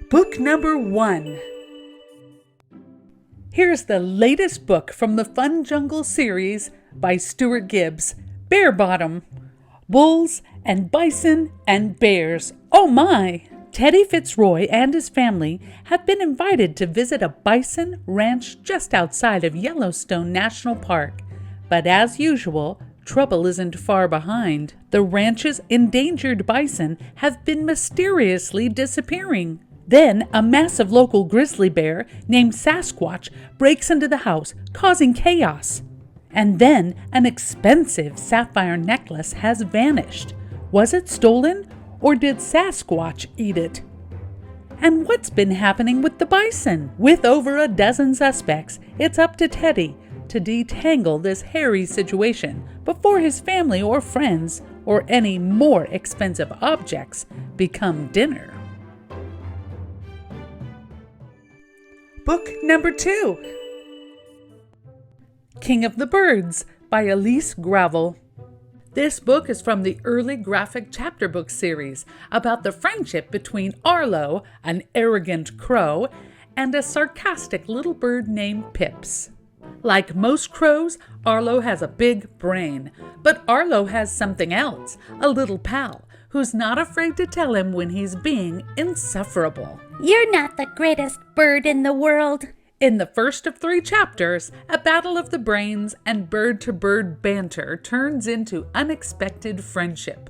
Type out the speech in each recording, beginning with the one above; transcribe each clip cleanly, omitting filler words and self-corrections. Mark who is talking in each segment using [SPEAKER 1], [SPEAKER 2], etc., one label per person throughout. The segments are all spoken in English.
[SPEAKER 1] Book number 1. Here's the latest book from the Fun Jungle series by Stuart Gibbs, Bear Bottom. Bulls and bison and bears. Oh my! Teddy Fitzroy and his family have been invited to visit a bison ranch just outside of Yellowstone National Park. But as usual, trouble isn't far behind. The ranch's endangered bison have been mysteriously disappearing. Then a massive local grizzly bear named Sasquatch breaks into the house, causing chaos. And then an expensive sapphire necklace has vanished. Was it stolen, or did Sasquatch eat it? And what's been happening with the bison? With over a dozen suspects, it's up to Teddy to detangle this hairy situation before his family or friends or any more expensive objects become dinner. Book number 2. King of the Birds by Elise Gravel. This book is from the early graphic chapter book series about the friendship between Arlo, an arrogant crow, and a sarcastic little bird named Pips. Like most crows, Arlo has a big brain, but Arlo has something else, a little pal, who's not afraid to tell him when he's being insufferable.
[SPEAKER 2] You're not the greatest bird in the world.
[SPEAKER 1] In the first of 3 chapters, a battle of the brains and bird-to-bird banter turns into unexpected friendship.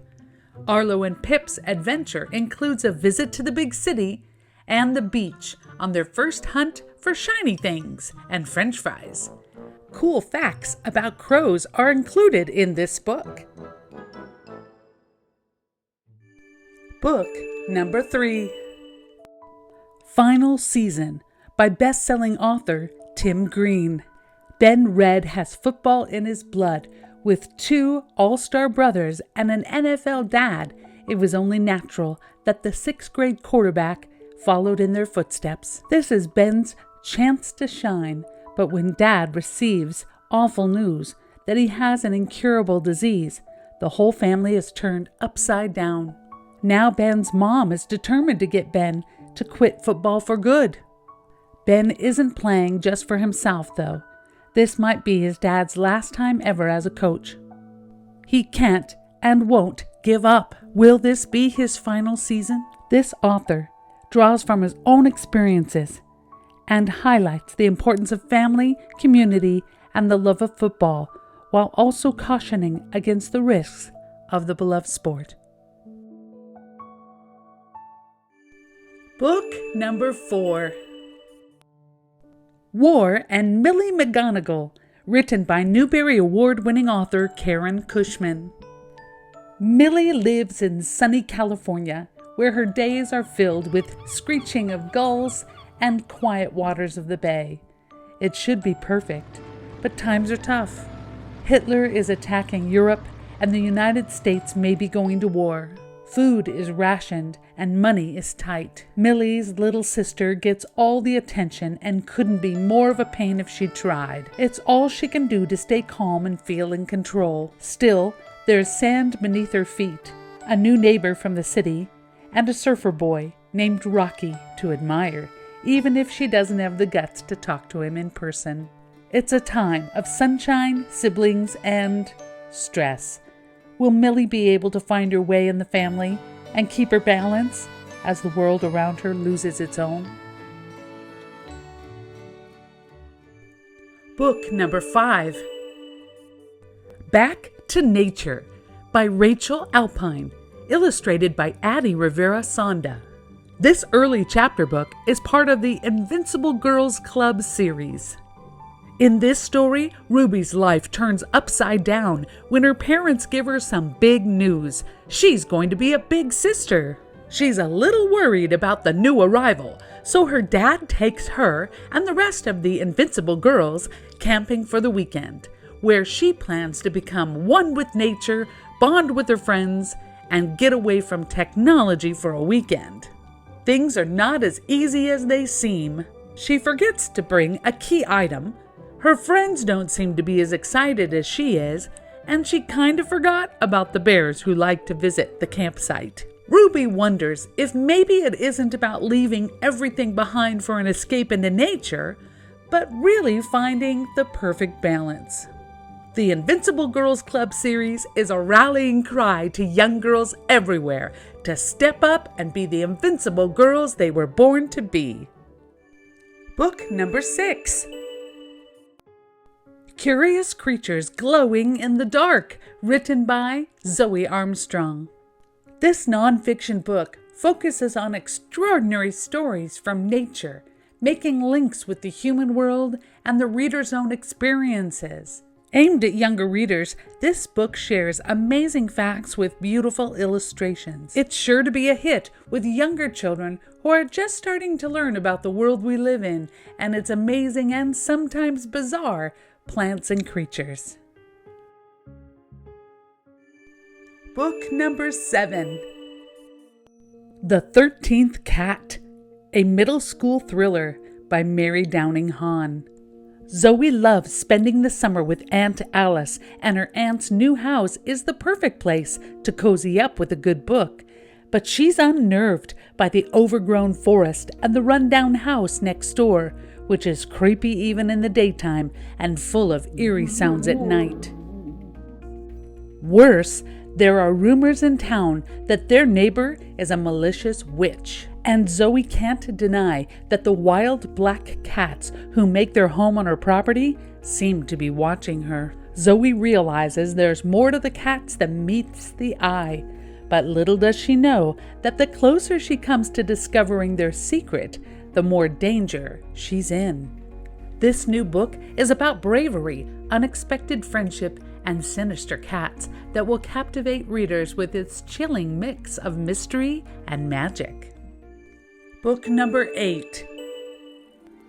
[SPEAKER 1] Arlo and Pip's adventure includes a visit to the big city and the beach on their first hunt for shiny things and French fries. Cool facts about crows are included in this book. Book number 3. Final Season by best-selling author Tim Green. Ben Red has football in his blood. With 2 all-star brothers and an NFL dad, it was only natural that the 6th grade quarterback followed in their footsteps. This is Ben's chance to shine, but when Dad receives awful news that he has an incurable disease, the whole family is turned upside down. Now Ben's mom is determined to get Ben to quit football for good. Ben isn't playing just for himself, though. This might be his dad's last time ever as a coach. He can't and won't give up. Will this be his final season? This author draws from his own experiences and highlights the importance of family, community, and the love of football, while also cautioning against the risks of the beloved sport. Book number 4. War and Millie McGonigal, written by Newbery Award-winning author Karen Cushman. Millie lives in sunny California, where her days are filled with screeching of gulls and quiet waters of the bay. It should be perfect, but times are tough. Hitler is attacking Europe, and the United States may be going to war. Food is rationed and money is tight. Millie's little sister gets all the attention and couldn't be more of a pain if she tried. It's all she can do to stay calm and feel in control. Still, there's sand beneath her feet, a new neighbor from the city, and a surfer boy named Rocky to admire, even if she doesn't have the guts to talk to him in person. It's a time of sunshine, siblings, and stress. Will Millie be able to find her way in the family and keep her balance as the world around her loses its own? Book number 5. Back to Nature by Rachel Alpine, illustrated by Addie Rivera Sonda. This early chapter book is part of the Invincible Girls Club series. In this story, Ruby's life turns upside down when her parents give her some big news. She's going to be a big sister. She's a little worried about the new arrival, so her dad takes her and the rest of the Invincible girls camping for the weekend, where she plans to become one with nature, bond with her friends, and get away from technology for a weekend. Things are not as easy as they seem. She forgets to bring a key item. Her friends don't seem to be as excited as she is, and she kind of forgot about the bears who like to visit the campsite. Ruby wonders if maybe it isn't about leaving everything behind for an escape into nature, but really finding the perfect balance. The Invincible Girls Club series is a rallying cry to young girls everywhere to step up and be the invincible girls they were born to be. Book number 6. Curious Creatures Glowing in the Dark, written by Zoe Armstrong. This nonfiction book focuses on extraordinary stories from nature, making links with the human world and the reader's own experiences. Aimed at younger readers, this book shares amazing facts with beautiful illustrations. It's sure to be a hit with younger children who are just starting to learn about the world we live in and its amazing and sometimes bizarre plants and creatures. Book number 7. The 13th Cat, a middle school thriller by Mary Downing Hahn. Zoe loves spending the summer with Aunt Alice, and her aunt's new house is the perfect place to cozy up with a good book. But she's unnerved by the overgrown forest and the rundown house next door, which is creepy even in the daytime and full of eerie sounds at night. Worse, there are rumors in town that their neighbor is a malicious witch, and Zoe can't deny that the wild black cats who make their home on her property seem to be watching her. Zoe realizes there's more to the cats than meets the eye, but little does she know that the closer she comes to discovering their secret, the more danger she's in. This new book is about bravery, unexpected friendship, and sinister cats that will captivate readers with its chilling mix of mystery and magic. Book number 8.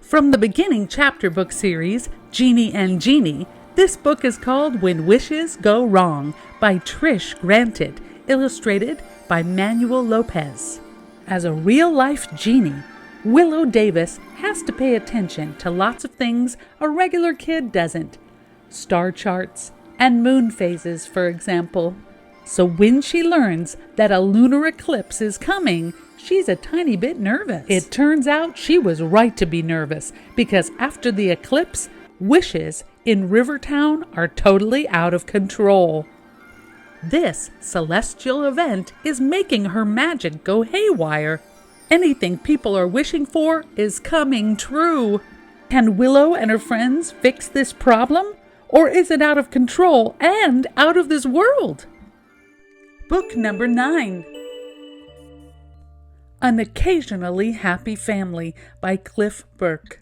[SPEAKER 1] From the beginning chapter book series, Jeannie and Jeannie, this book is called When Wishes Go Wrong by Trish Granted, illustrated by Manuel Lopez. As a real-life Jeannie, Willow Davis has to pay attention to lots of things a regular kid doesn't. Star charts and moon phases, for example. So when she learns that a lunar eclipse is coming, she's a tiny bit nervous. It turns out she was right to be nervous, because after the eclipse, wishes in Rivertown are totally out of control. This celestial event is making her magic go haywire. Anything people are wishing for is coming true. Can Willow and her friends fix this problem? Or is it out of control and out of this world? Book number 9. An Occasionally Happy Family by Cliff Burke.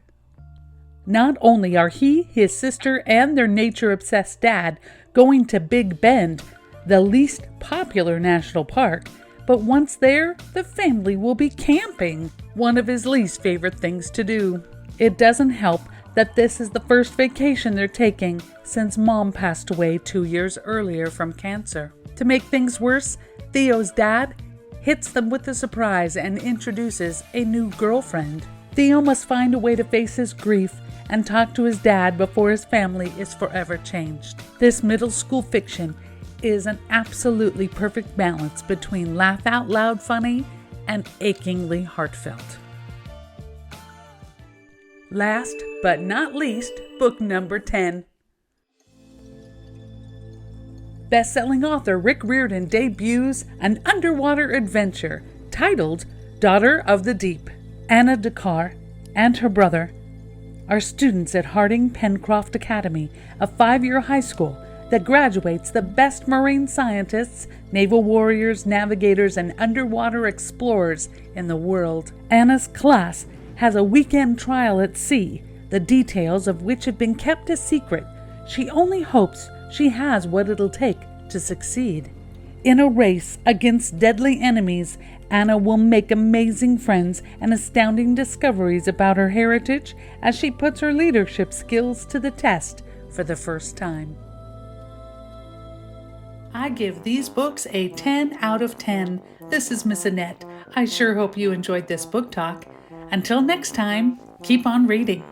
[SPEAKER 1] Not only are he, his sister, and their nature-obsessed dad going to Big Bend, the least popular national park, but once there, the family will be camping, one of his least favorite things to do. It doesn't help that this is the first vacation they're taking since Mom passed away 2 years earlier from cancer. To make things worse, Theo's dad hits them with a surprise and introduces a new girlfriend. Theo must find a way to face his grief and talk to his dad before his family is forever changed. This middle school fiction is an absolutely perfect balance between laugh-out-loud funny and achingly heartfelt. Last but not least, book number 10. Best-selling author Rick Riordan debuts an underwater adventure titled Daughter of the Deep. Anna Dakar and her brother are students at Harding Pencroft Academy, a 5-year high school that graduates the best marine scientists, naval warriors, navigators, and underwater explorers in the world. Anna's class has a weekend trial at sea, the details of which have been kept a secret. She only hopes she has what it'll take to succeed. In a race against deadly enemies, Anna will make amazing friends and astounding discoveries about her heritage as she puts her leadership skills to the test for the first time. I give these books a 10 out of 10. This is Miss Annette. I sure hope you enjoyed this book talk. Until next time, keep on reading.